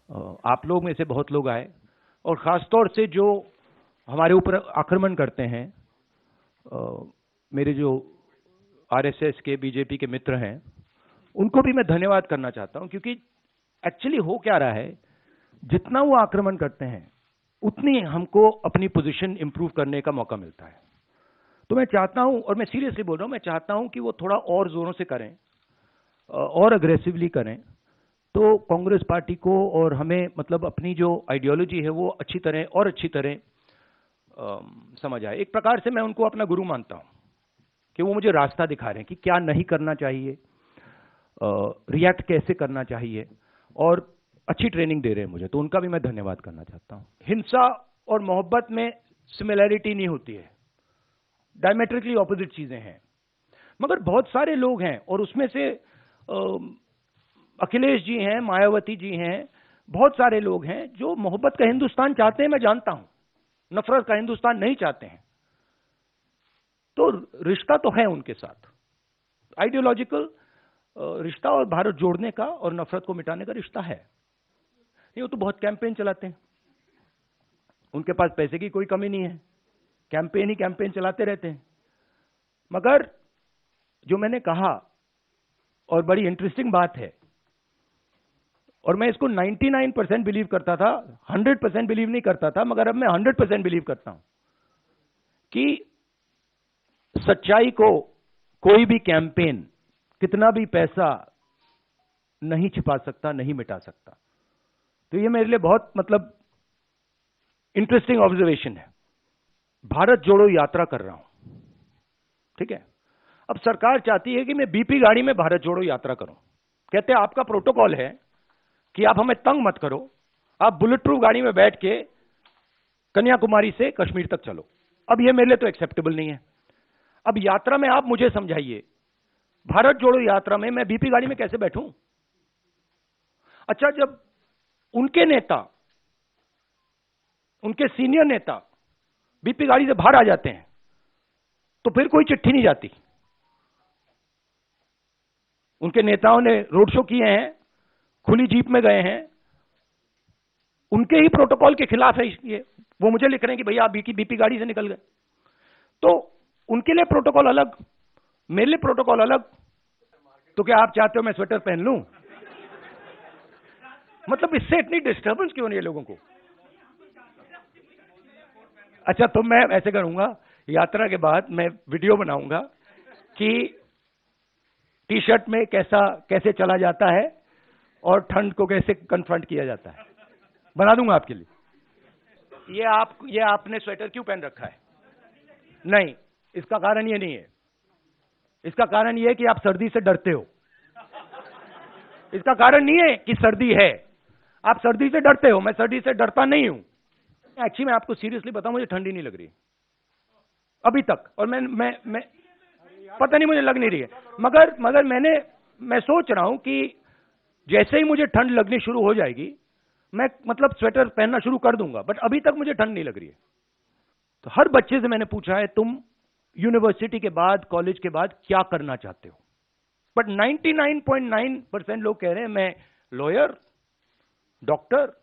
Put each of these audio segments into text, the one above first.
आप लोग में से बहुत लोग आए और ख़ासतौर से जो हमारे ऊपर आक्रमण करते हैं, मेरे जो आरएसएस के, बीजेपी के मित्र हैं, उनको भी मैं धन्यवाद करना चाहता हूं, क्योंकि एक्चुअली हो क्या रहा है, जितना वो आक्रमण करते हैं उतनी हमको अपनी पोजीशन इंप्रूव करने का मौका मिलता है। तो मैं चाहता हूं, और मैं सीरियसली बोल रहा हूं, मैं चाहता हूं कि वो थोड़ा और जोरों से करें और अग्रेसिवली करें, तो कांग्रेस पार्टी को और हमें मतलब अपनी जो आइडियोलॉजी है वो अच्छी तरह समझ आए। एक प्रकार से मैं उनको अपना गुरु मानता हूं कि वो मुझे रास्ता दिखा रहे हैं कि क्या नहीं करना चाहिए, रिएक्ट कैसे करना चाहिए, और अच्छी ट्रेनिंग दे रहे हैं मुझे, तो उनका भी मैं धन्यवाद करना चाहता हूं। हिंसा और मोहब्बत में सिमिलैरिटी नहीं होती है, डायमेट्रिकली ऑपोजिट चीजें हैं। मगर बहुत सारे लोग हैं, और उसमें से अखिलेश जी हैं, मायावती जी हैं, बहुत सारे लोग हैं जो मोहब्बत का हिंदुस्तान चाहते हैं, मैं जानता हूं, नफरत का हिंदुस्तान नहीं चाहते हैं। तो रिश्ता तो है उनके साथ, आइडियोलॉजिकल रिश्ता, और भारत जोड़ने का और नफरत को मिटाने का रिश्ता है। ये तो बहुत कैंपेन चलाते हैं, उनके पास पैसे की कोई कमी नहीं है, कैंपेन ही कैंपेन चलाते रहते हैं। मगर जो मैंने कहा, और बड़ी इंटरेस्टिंग बात है, और मैं इसको 99% बिलीव करता था, 100% बिलीव नहीं करता था, मगर अब मैं 100% बिलीव करता हूं कि सच्चाई को कोई भी कैंपेन, कितना भी पैसा नहीं छिपा सकता, नहीं मिटा सकता। तो ये मेरे लिए बहुत मतलब इंटरेस्टिंग ऑब्जर्वेशन है। भारत जोड़ो यात्रा कर रहा हूं, ठीक है। अब सरकार चाहती है कि मैं बीपी गाड़ी में भारत जोड़ो यात्रा करूं। कहते हैं आपका प्रोटोकॉल है कि आप हमें तंग मत करो, आप बुलेट प्रूफ गाड़ी में बैठ के कन्याकुमारी से कश्मीर तक चलो। अब ये मेरे लिए तो एक्सेप्टेबल नहीं है। अब यात्रा में आप मुझे समझाइए, भारत जोड़ो यात्रा में मैं बीपी गाड़ी में कैसे बैठूं? अच्छा, जब उनके नेता, उनके सीनियर नेता बीपी गाड़ी से बाहर आ जाते हैं, तो फिर कोई चिट्ठी नहीं जाती। उनके नेताओं ने रोड शो किए हैं, खुली जीप में गए हैं, उनके ही प्रोटोकॉल के खिलाफ है ये। वो मुझे लिख रहे हैं कि भैया आप बीपी गाड़ी से निकल गए। तो उनके लिए प्रोटोकॉल अलग, मेरे लिए प्रोटोकॉल अलग। तो क्या आप चाहते हो मैं स्वेटर पहन लूं? मतलब इससे इतनी डिस्टर्बेंस क्यों नहीं है लोगों को? अच्छा, तो मैं ऐसे करूंगा, यात्रा के बाद मैं वीडियो बनाऊंगा कि टी शर्ट में कैसे चला जाता है और ठंड को कैसे कन्फ्रंट किया जाता है, बना दूंगा आपके लिए। ये आपने स्वेटर क्यों पहन रखा है? नहीं, इसका कारण ये नहीं है। इसका कारण ये है कि आप सर्दी से डरते हो। इसका कारण नहीं है कि सर्दी है, आप सर्दी से डरते हो। मैं सर्दी से डरता नहीं हूं। एक्चुअली मैं आपको सीरियसली बताऊं, मुझे ठंडी नहीं लग रही अभी तक, और मैं पता नहीं, मुझे लग नहीं रही है। मगर मैं सोच रहा हूं कि जैसे ही मुझे ठंड लगनी शुरू हो जाएगी, मैं मतलब स्वेटर पहनना शुरू कर दूंगा। बट अभी तक मुझे ठंड नहीं लग रही है। तो हर बच्चे से मैंने पूछा है, तुम यूनिवर्सिटी के बाद, कॉलेज के बाद क्या करना चाहते हो? बट 99.9% लोग कह रहे हैं मैं लॉयर, डॉक्टर,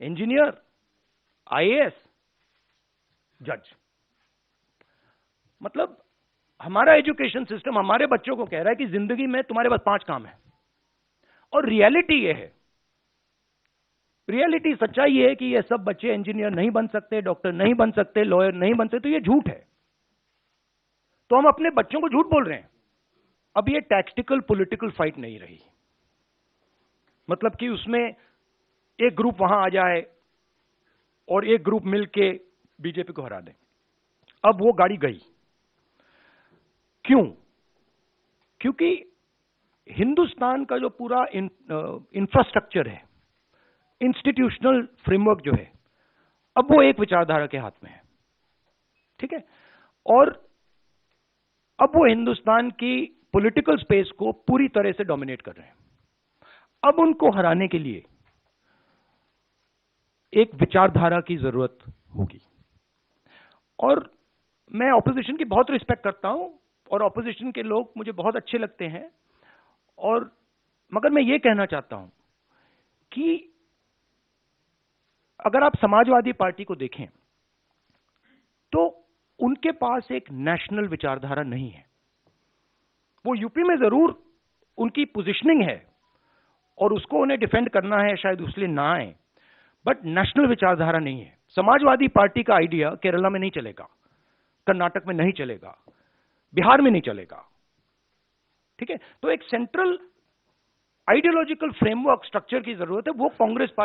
इंजीनियर, आईएएस, जज। मतलब हमारा एजुकेशन सिस्टम हमारे बच्चों को कह रहा है कि जिंदगी में तुम्हारे पास 5 काम है। और रियलिटी ये है, रियलिटी सच्चाई ये है कि ये सब बच्चे इंजीनियर नहीं बन सकते, डॉक्टर नहीं बन सकते, लॉयर नहीं बन सकते। तो ये झूठ है। तो हम अपने बच्चों को झूठ बोल रहे हैं। अब ये टैक्टिकल पॉलिटिकल फाइट नहीं रही, मतलब कि उसमें एक ग्रुप वहां आ जाए और एक ग्रुप मिलके बीजेपी को हरा दे। अब वो गाड़ी गई। क्यों? क्योंकि हिंदुस्तान का जो पूरा इंफ्रास्ट्रक्चर है, इंस्टीट्यूशनल फ्रेमवर्क जो है, अब वो एक विचारधारा के हाथ में है, ठीक है। और अब वो हिंदुस्तान की पॉलिटिकल स्पेस को पूरी तरह से डोमिनेट कर रहे हैं। अब उनको हराने के लिए एक विचारधारा की जरूरत होगी। और मैं ऑपोजिशन की बहुत रिस्पेक्ट करता हूं, और ऑपोजिशन के लोग मुझे बहुत अच्छे लगते हैं। और मगर मैं ये कहना चाहता हूं कि अगर आप समाजवादी पार्टी को देखें तो उनके पास एक नेशनल विचारधारा नहीं है। वो यूपी में जरूर उनकी पोजीशनिंग है और उसको उन्हें डिफेंड करना है, शायद उसलिए ना आए, बट नेशनल विचारधारा नहीं है। समाजवादी पार्टी का आइडिया केरला में नहीं चलेगा, कर्नाटक में नहीं चलेगा, बिहार में नहीं चलेगा। ठीक है, तो एक सेंट्रल आइडियोलॉजिकल फ्रेमवर्क स्ट्रक्चर की जरूरत है, वो कांग्रेस पार्टी